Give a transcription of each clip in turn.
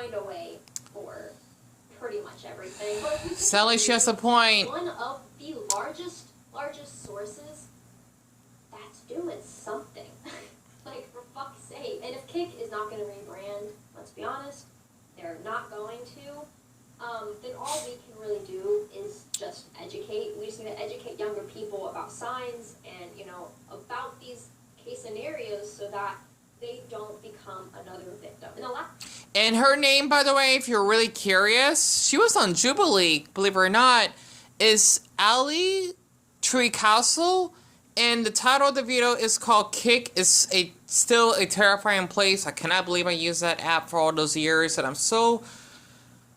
find a way for pretty much everything. But Sally, she has a point. One of the largest sources that's doing something. Like, for fuck's sake. And if Kick is not going to rebrand, let's be honest, they're not going to, then all we can really do is just educate. We just need to educate younger people about signs and, you know, about these case scenarios so that they don't become another victim. And her name, by the way, if you're really curious, she was on Jubilee, believe it or not, is Ali Tree Castle. And the title of the video is called Kick. It's still a terrifying place. I cannot believe I used that app for all those years. And I'm so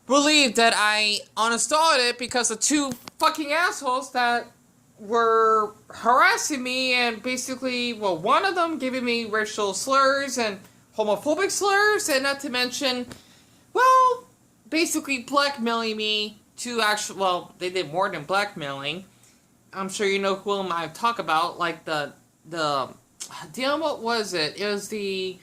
relieved that I uninstalled it because of two fucking assholes that were harassing me and basically, well, one of them giving me racial slurs and homophobic slurs, and not to mention, well, basically blackmailing me to actually, well, they did more than blackmailing. I'm sure you know who I talk about, like the damn, what was it? It was the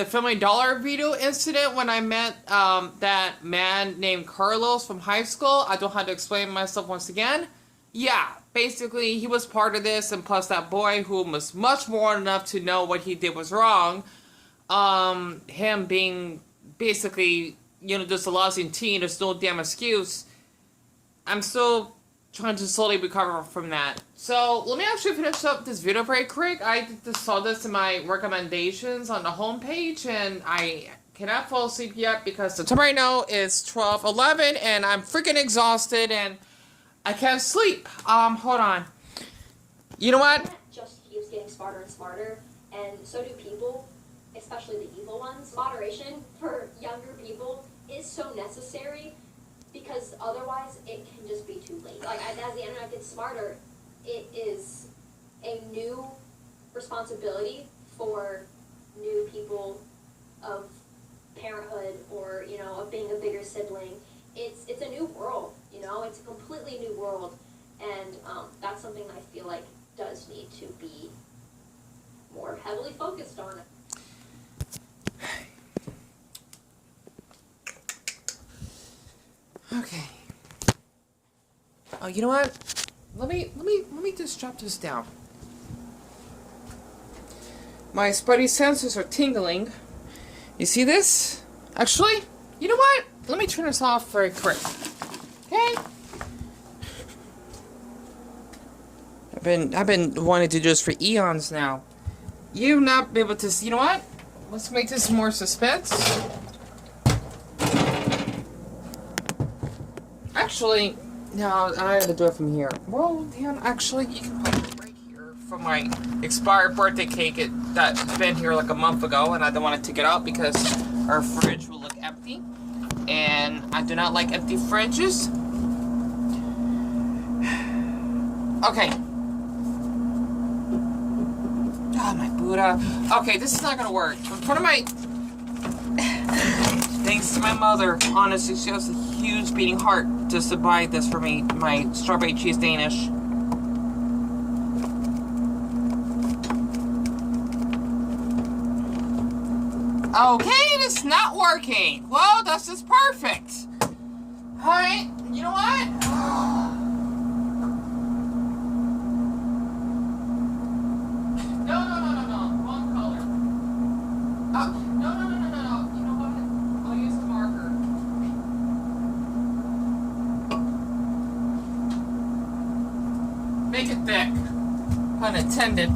Family Dollar video incident when I met that man named Carlos from high school. I don't have to explain myself once again. Yeah, basically he was part of this, and plus that boy who was much more old enough to know what he did was wrong. Him being basically, you know, just a lousy teen, there's no damn excuse. I'm still trying to slowly recover from that. So, let me actually finish up this video very quick. I just saw this in my recommendations on the homepage, and I cannot fall asleep yet because the time right now is 12:11, and I'm freaking exhausted, and I can't sleep. Hold on. You know what? It just keeps getting smarter and smarter, and so do people, especially the evil ones. Moderation for younger people is so necessary, because otherwise it can just be too late. Like, as the internet gets smarter, it is a new responsibility for new people of parenthood or, you know, of being a bigger sibling. It's a new world, you know? It's a completely new world, and that's something I feel like does need to be more heavily focused on. Okay. Oh, you know what? Let me just drop this down. My spidey senses are tingling. You see this? Actually, you know what? Let me turn this off very quick. Okay? I've been wanting to do this for eons now. You've not been able to see. You know what? Let's make this more suspense. Actually, no, I have to do it from here. Well, Dan, actually, you can put it right here from my expired birthday cake that's been here like a month ago, and I don't want to take it out because our fridge will look empty, and I do not like empty fridges. Okay. Oh, my Buddha. Okay, this is not going to work. In front of my... Thanks to my mother. Honestly, she has a huge beating heart just to buy this for me. My strawberry cheese Danish. Okay, it's not working. Well, that's just perfect. Alright, you know what? No. Wrong color. Oh, no. You know what? I'll use a marker. Make it thick. Pun intended.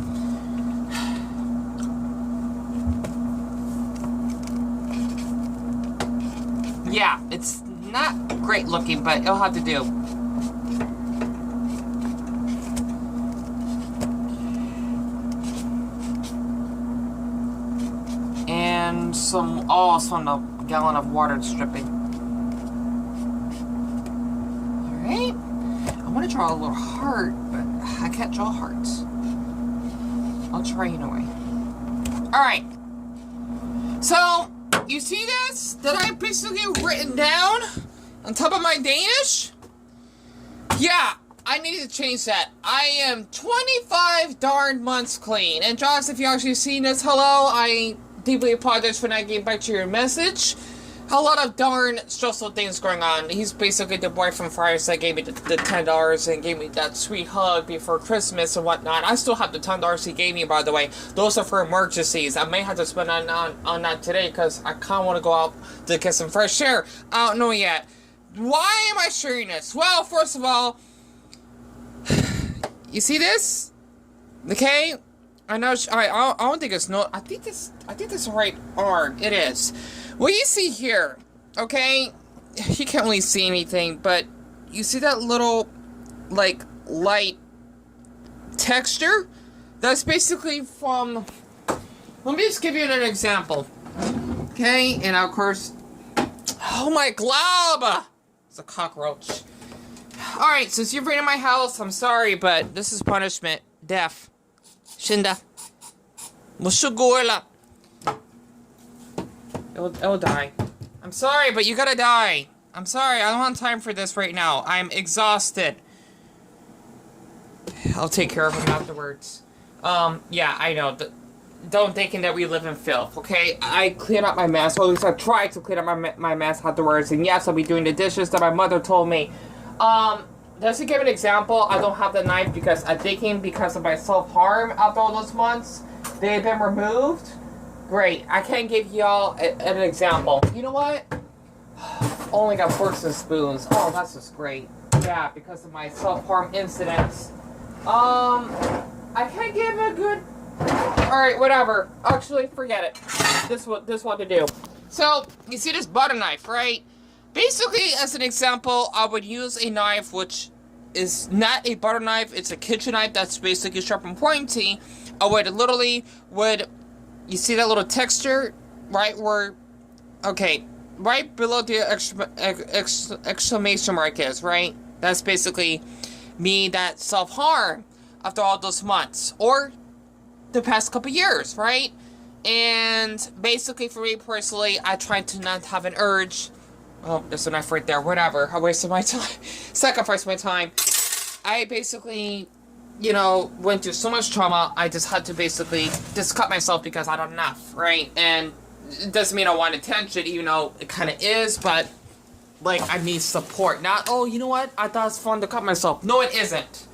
Yeah, it's not great looking, but it'll have to do. And some a gallon of water dripping. Alright. I want to draw a little heart, but I can't draw hearts. I'll try anyway. Alright. So, you see this? That I basically written down on top of my Danish? Yeah, I need to change that. I am 25 darn months clean. And Josh, if you actually seen this, hello, I deeply apologize for not getting back to your message. A lot of darn stressful things going on. He's basically the boy from Friars that gave me the $10 and gave me that sweet hug before Christmas and whatnot. I still have the $10 he gave me, by the way. Those are for emergencies. I may have to spend on that today because I kind of want to go out to get some fresh air. I don't know yet. Why am I sharing this? Well, first of all, you see this? Okay? I know. I don't think it's no. I think this is the right arm. It is. What you see here, okay? You can't really see anything, but you see that little, like, light texture? That's basically from. Let me just give you an example. Okay, and of course. Oh my glob! It's a cockroach. Alright, since you've raided my house, I'm sorry, but this is punishment. Death. Shinda. Mushugula. It'll die. I'm sorry, but you gotta die. I'm sorry, I don't have time for this right now. I'm exhausted. I'll take care of him afterwards. Yeah, I know. Don't thinking that we live in filth, okay? I clean up my mess, or at least I try to clean up my mess afterwards, and yes, I'll be doing the dishes that my mother told me. Just to give an example, I don't have the knife because I'm thinking because of my self-harm after all those months, they've been removed. Great, I can't give y'all an example. You know what? Only got forks and spoons. Oh, that's just great. Yeah, because of my self-harm incidents. I can't give a good... Alright, whatever. Actually, forget it. This one to do. So, you see this butter knife, right? Basically, as an example, I would use a knife which is not a butter knife. It's a kitchen knife that's basically sharp and pointy. I would literally you see that little texture right where, okay, right below the exclamation mark is, right? That's basically me that self-harm after all those months. Or the past couple years, right? And basically for me personally, I try to not have an urge. Oh, there's a knife right there. Whatever. I wasted my time. Sacrificed my time. I basically, you know, went through so much trauma. I just had to basically just cut myself because I don't enough, right? And it doesn't mean I want attention, even though it kind of is, but like I need support. Not, oh, you know what? I thought it was fun to cut myself. No, it isn't.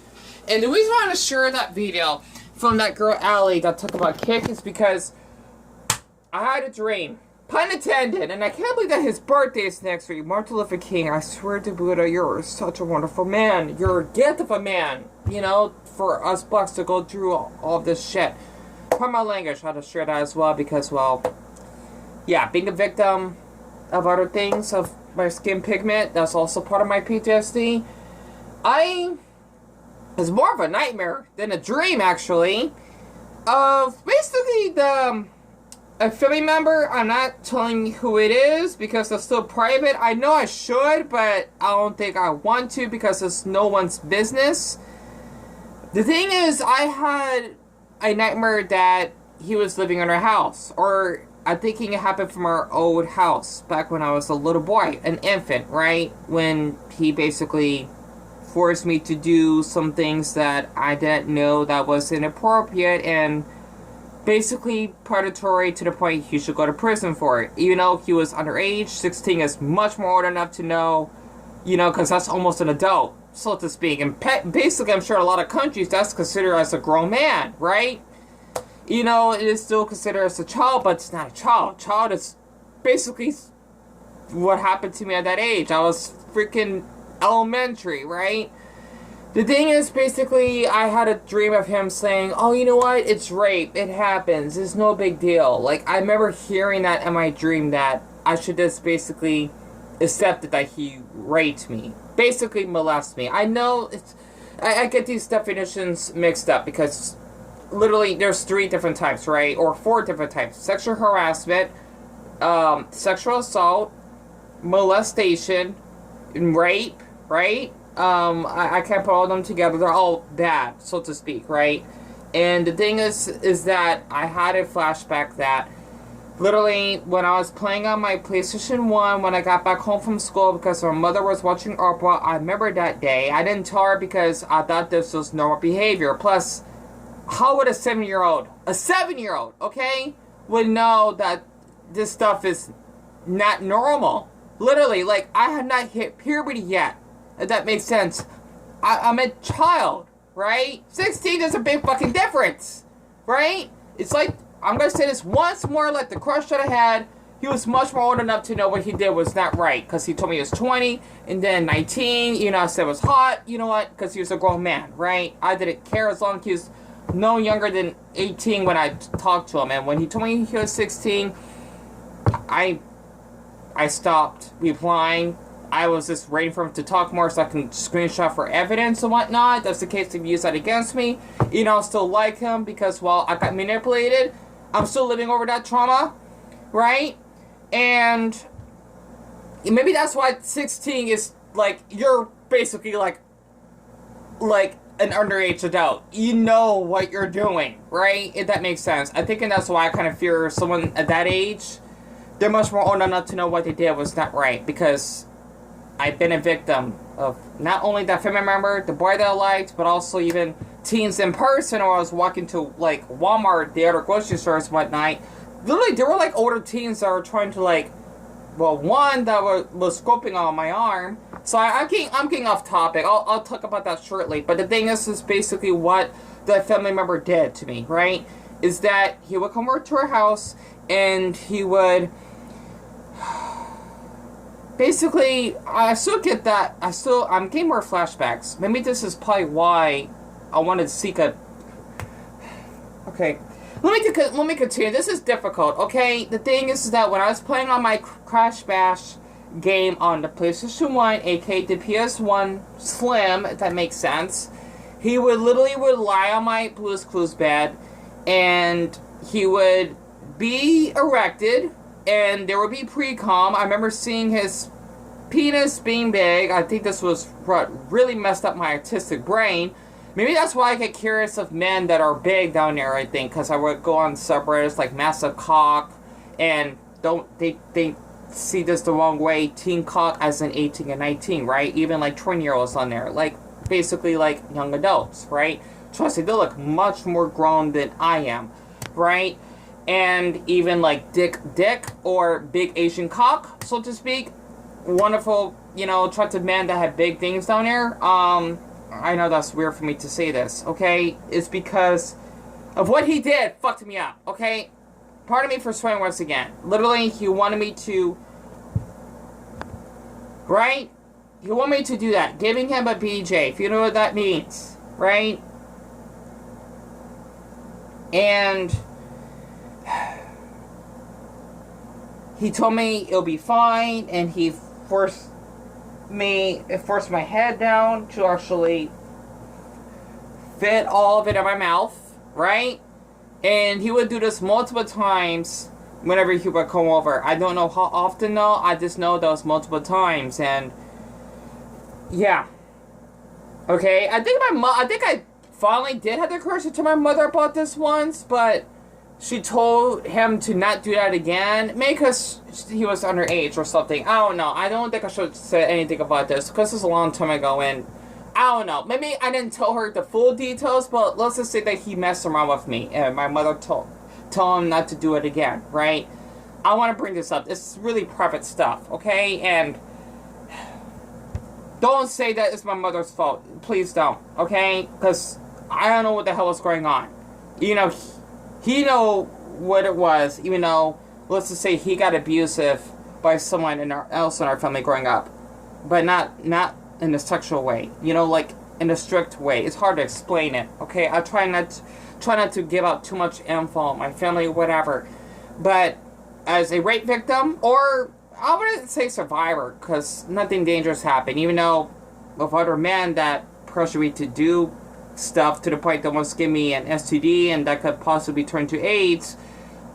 And the reason why I want to share that video from that girl Allie that talked about kick is because I had a dream. Pun intended, and I can't believe that his birthday is next week. Martin Luther King, I swear to Buddha, you're such a wonderful man. You're a gift of a man, you know, for us blacks to go through all this shit. Pardon my language, I had to share that as well because, well, yeah, being a victim of other things, of my skin pigment, that's also part of my PTSD. It's more of a nightmare than a dream, actually, of basically a family member. I'm not telling you who it is because it's still private. I know I should, but I don't think I want to because it's no one's business. The thing is, I had a nightmare that he was living in our house, or I'm thinking it happened from our old house back when I was a little boy, an infant, right? When he basically forced me to do some things that I didn't know that was inappropriate and basically predatory to the point he should go to prison for it. Even though he was underage, 16 is much more old enough to know, you know, because that's almost an adult, so to speak. And basically, I'm sure in a lot of countries, that's considered as a grown man, right? You know, it is still considered as a child, but it's not a child. Child is basically what happened to me at that age. I was freaking elementary, right? The thing is, basically, I had a dream of him saying, oh, you know what? It's rape. It happens. It's no big deal. Like, I remember hearing that in my dream that I should just basically accept it that he raped me. Basically molest me. I know it's... I get these definitions mixed up because literally there's 3 different types, right? Or 4 different types. Sexual harassment, sexual assault, molestation, and rape, right? I can't put all of them together. They're all bad, so to speak, right? And the thing is that I had a flashback that literally when I was playing on my PlayStation 1 when I got back home from school because my mother was watching Oprah, I remember that day. I didn't tell her because I thought this was normal behavior. Plus, how would a 7-year-old, okay, would know that this stuff is not normal. Literally, like, I have not hit puberty yet, if that makes sense. I'm a child, right? 16 is a big fucking difference, right? It's like, I'm gonna say this once more, like the crush that I had, he was much more old enough to know what he did was not right, because he told me he was 20, and then 19, you know, I said it was hot, you know what, because he was a grown man, right? I didn't care as long as he was no younger than 18 when I talked to him, and when he told me he was 16, I stopped replying. I was just waiting for him to talk more so I can screenshot for evidence and whatnot. That's the case if he used that against me. You know, I still like him because, well, I got manipulated. I'm still living over that trauma, right? And maybe that's why 16 is, like, you're basically like an underage adult. You know what you're doing, right? If that makes sense. I think that's why I kind of fear someone at that age. They're much more old enough to know what they did was not right, because I've been a victim of not only that family member, the boy that I liked, but also even teens in person, or I was walking to, like, Walmart, the other grocery stores one night. Literally, there were, like, older teens that were trying to, like, well, one that was scoping on my arm. So I'm getting off topic. I'll talk about that shortly. But the thing is basically what the family member did to me, right? Is that he would come over to our house, and he would... Basically, I still get that. I'm getting more flashbacks. Maybe this is probably why I wanted to seek a... Okay. Let me continue. This is difficult, okay? The thing is that when I was playing on my Crash Bash game on the PlayStation 1, aka the PS1 Slim, if that makes sense, he would literally lie on my Blue's Clues bed, and he would be erected, and there would be pre-com. I remember seeing his penis being big. I think this was what really messed up my artistic brain. Maybe that's why I get curious of men that are big down there, I think, because I would go on subreddits like Massive Cock, and they see this the wrong way, teen cock as in 18 and 19, right? Even like 20-year-olds on there, like basically like young adults, right? Trust me, they look much more grown than I am, right? And even like dick or big Asian cock, so to speak. Wonderful, you know, attractive men that have big things down there. I know that's weird for me to say this, okay? It's because of what he did fucked me up, okay? Pardon me for swearing once again. Literally, he wanted me to... Right? He wanted me to do that. Giving him a BJ, if you know what that means. Right? And... he told me it'll be fine, and he forced my head down to actually fit all of it in my mouth, right? And he would do this multiple times whenever he would come over. I don't know how often though, I just know those multiple times, and yeah. Okay, I think I finally did have the courage to tell my mother about this once, but she told him to not do that again. Maybe because he was underage or something. I don't know. I don't think I should say anything about this because this is a long time ago, and I don't know. Maybe I didn't tell her the full details, but let's just say that he messed around with me, and my mother told him not to do it again, right? I want to bring this up. This is really private stuff, okay? And don't say that it's my mother's fault. Please don't, okay? Because I don't know what the hell is going on. You know, he know what it was, even though, let's just say he got abusive by someone else in our family growing up. But not in a sexual way. You know, like, in a strict way. It's hard to explain it, okay? I try not to give out too much info on my family, whatever. But as a rape victim, or I wouldn't say survivor, because nothing dangerous happened. Even though with other men that pressure me to do stuff to the point that wants to give me an STD and that could possibly turn to AIDS.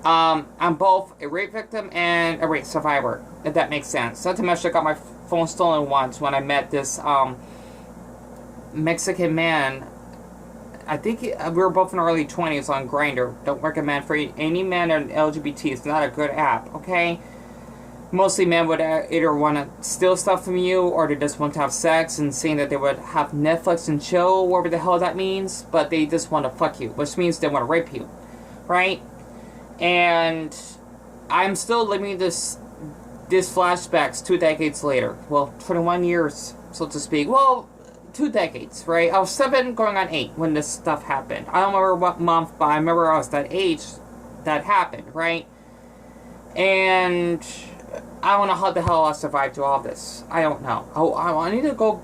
I'm both a rape victim and a rape survivor, if that makes sense. Not to mention I got my phone stolen once when I met this Mexican man. I think we were both in our early 20s on Grindr. Don't recommend for any man or LGBT. It's not a good app, okay? Mostly men would either want to steal stuff from you, or they just want to have sex, and saying that they would have Netflix and chill, whatever the hell that means, but they just want to fuck you, which means they want to rape you, right? And I'm still living this flashbacks 2 decades later. Well, 21 years, so to speak. Well, 2 decades, right? I was 7 going on 8 when this stuff happened. I don't remember what month, but I remember I was that age that happened, right? And I don't know how the hell I survived through all this. I don't know. I need to go.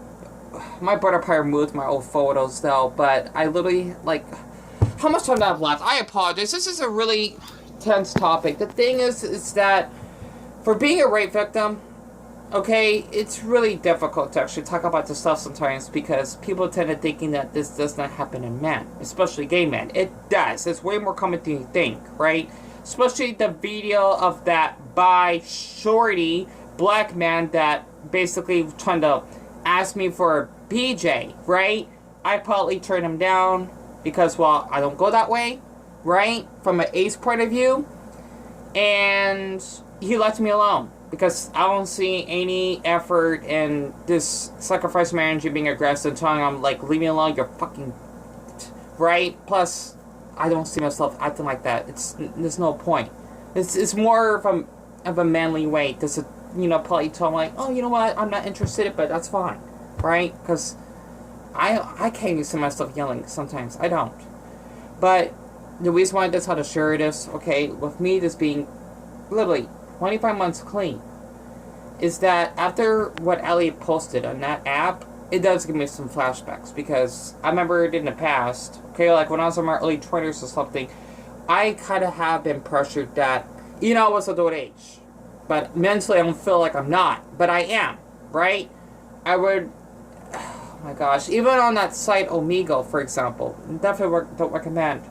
My brother probably removed my old photos though, but I literally, like, how much time do I have left? I apologize. This is a really tense topic. The thing is that for being a rape victim, okay, it's really difficult to actually talk about this stuff sometimes because people tend to thinking that this does not happen in men, especially gay men. It does. It's way more common than you think, right? Especially the video of that bi shorty black man that basically trying to ask me for a BJ, right? I probably turned him down because, well, I don't go that way, right? From an ace point of view. And he left me alone because I don't see any effort in this sacrifice marriage being aggressive, telling him, like, leave me alone, you're fucking, right? Plus, I don't see myself acting like that. There's no point. It's more of a manly way. Does it, probably tell him, like, oh, you know what, I'm not interested, but that's fine, right? Because I can't even see myself yelling sometimes. I don't. But the reason why I decided to share this, okay, with me just being literally 25 months clean, is that after what Ellie posted on that app, it does give me some flashbacks because I remember it in the past, okay, like when I was in my early 20s or something, I kind of have been pressured that, I was adult age, but mentally I don't feel like I'm not, but I am, right? I would, oh my gosh, even on that site Omegle, for example, definitely don't recommend.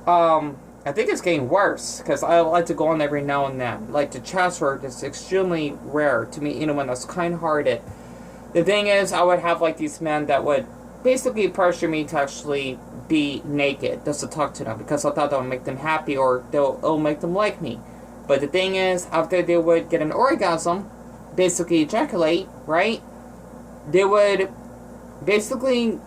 I think it's getting worse because I like to go on every now and then. Like the chat word is extremely rare to meet anyone that's kind-hearted. The thing is, I would have like these men that would basically pressure me to actually be naked just to talk to them because I thought that would make them happy or it'll make them like me. But the thing is, after they would get an orgasm, basically ejaculate, right? They would basically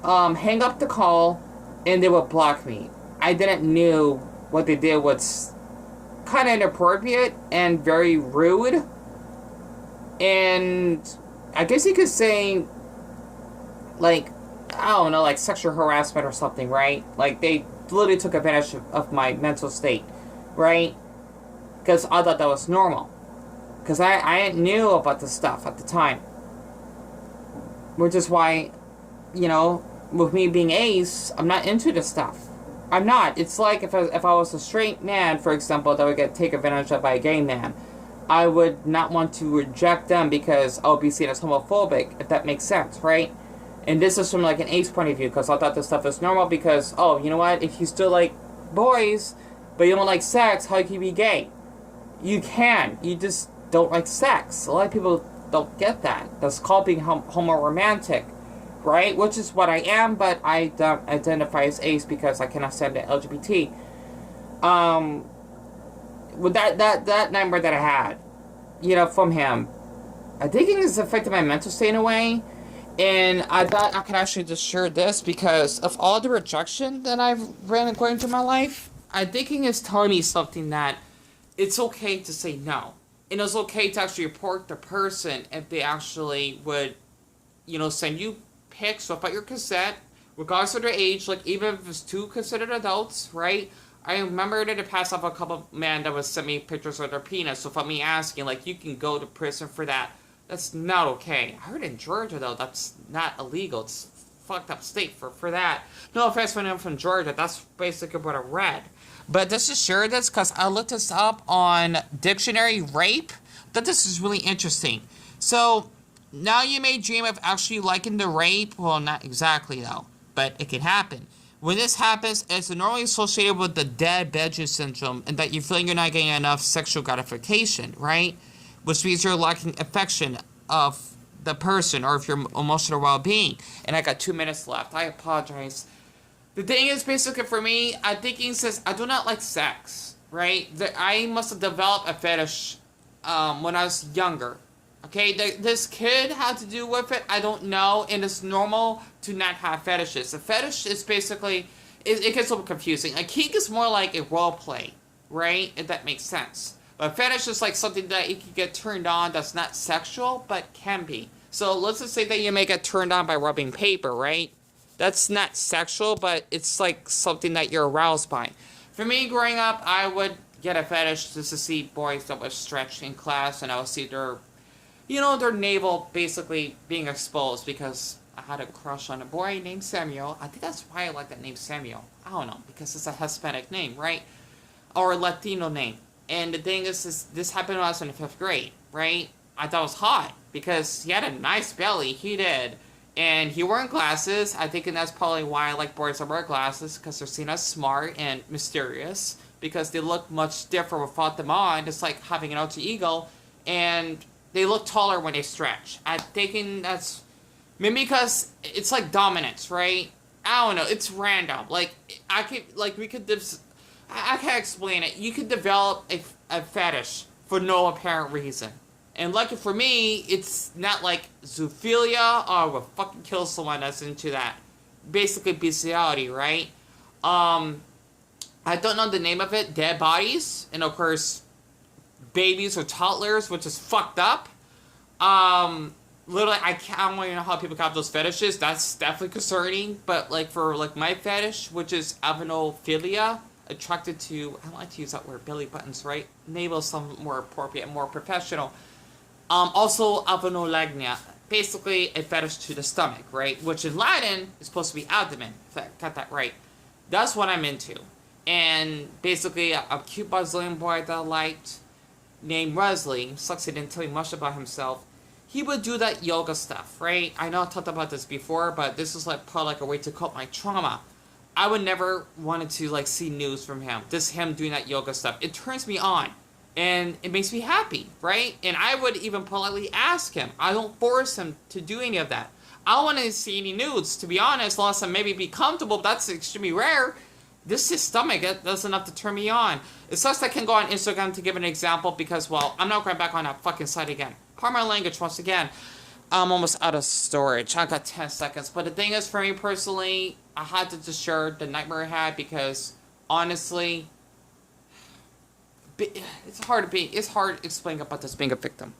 hang up the call and they would block me. I didn't know what they did was kind of inappropriate and very rude. And I guess you could say, like, I don't know, like sexual harassment or something, right? Like, they literally took advantage of my mental state, right? Because I thought that was normal. Because I knew about this stuff at the time. Which is why, with me being ace, I'm not into this stuff. I'm not. It's like if I was a straight man, for example, that would get taken advantage of by a gay man, I would not want to reject them because I would be seen as homophobic, if that makes sense, right? And this is from like an ace point of view because I thought this stuff was normal because, oh, you know what? If you still like boys, but you don't like sex, how can you be gay? You can. You just don't like sex. A lot of people don't get that. That's called being homo-romantic. Right? Which is what I am, but I don't identify as ace because I cannot stand the LGBT. With that number that I had, from him, I think it has affected my mental state in a way. And I thought I could actually just share this because of all the rejection that I've ran going through my life. I think it is telling me something that it's okay to say no. And it's okay to actually report the person if they actually would, send you pics without your consent, regardless of their age, like even if it's two considered adults, right? I remember in the past I have a couple of men that would send me pictures of their penis without me asking, like, you can go to prison for that. That's not okay. I heard in Georgia, though, that's not illegal. It's fucked up state for that. No offense when I'm from Georgia, that's basically what I read. But let's just share this because I looked this up on Dictionary Rape. I thought this is really interesting. So, now you may dream of actually liking the rape. Well, not exactly, though. But it can happen. When this happens, it's normally associated with the dead bedroom syndrome and that you're feeling you're not getting enough sexual gratification, right? Which means you're lacking affection of the person or of your emotional well-being. And I got 2 minutes left. I apologize. The thing is, basically for me, I think he says, I do not like sex, right? I must have developed a fetish when I was younger. Okay, this could have to do with it, I don't know, and it's normal to not have fetishes. A fetish is basically it gets a little confusing. A kink is more like a role play, right? If that makes sense. But fetish is like something that you can get turned on that's not sexual, but can be. So let's just say that you may get turned on by rubbing paper, right? That's not sexual, but it's like something that you're aroused by. For me, growing up, I would get a fetish just to see boys that were stretched in class, and I would see their, their navel basically being exposed because I had a crush on a boy named Samuel. I think that's why I like that name Samuel. I don't know, because it's a Hispanic name, right? Or a Latino name. And the thing is this happened when I was in the 5th grade, right? I thought it was hot because he had a nice belly. He did. And he wore glasses. I think that's probably why I like boys that wear glasses, because they're seen as smart and mysterious, because they look much different without them on. It's like having an alter ego. And they look taller when they stretch. I'm thinking that's maybe because it's like dominance, right? I don't know. It's random. Like, I can't explain it. You could develop a fetish for no apparent reason. And lucky for me, it's not like zoophilia or will fucking kill someone that's into that. Basically bestiality, right? I don't know the name of it. Dead bodies. And of course, babies or toddlers, which is fucked up. Literally, I don't even know how people have those fetishes. That's definitely concerning. But like for like my fetish, which is avenophilia, attracted to, I don't like to use that word, belly buttons, right? Navel is something more appropriate and more professional. Also avenolagnia, basically a fetish to the stomach, right? Which in Latin is supposed to be abdomen, if I got that right. That's what I'm into. And basically, a cute Brazilian boy that I liked, named Wesley, sucks he didn't tell me much about himself, he would do that yoga stuff, right? I know I talked about this before, but this is like probably like a way to cope my trauma. I would never wanted to like see news from him. Just him doing that yoga stuff. It turns me on. And it makes me happy, right? And I would even politely ask him. I don't force him to do any of that. I don't want to see any nudes, to be honest, unless I maybe be comfortable. But that's extremely rare. This is stomach. That's enough to turn me on. It's such that I can go on Instagram to give an example because, well, I'm not going back on that fucking site again. Pardon my language once again. I'm almost out of storage. I got 10 seconds. But the thing is, for me personally, I had to just share the nightmare I had because, honestly, it's hard to explain about this being a victim.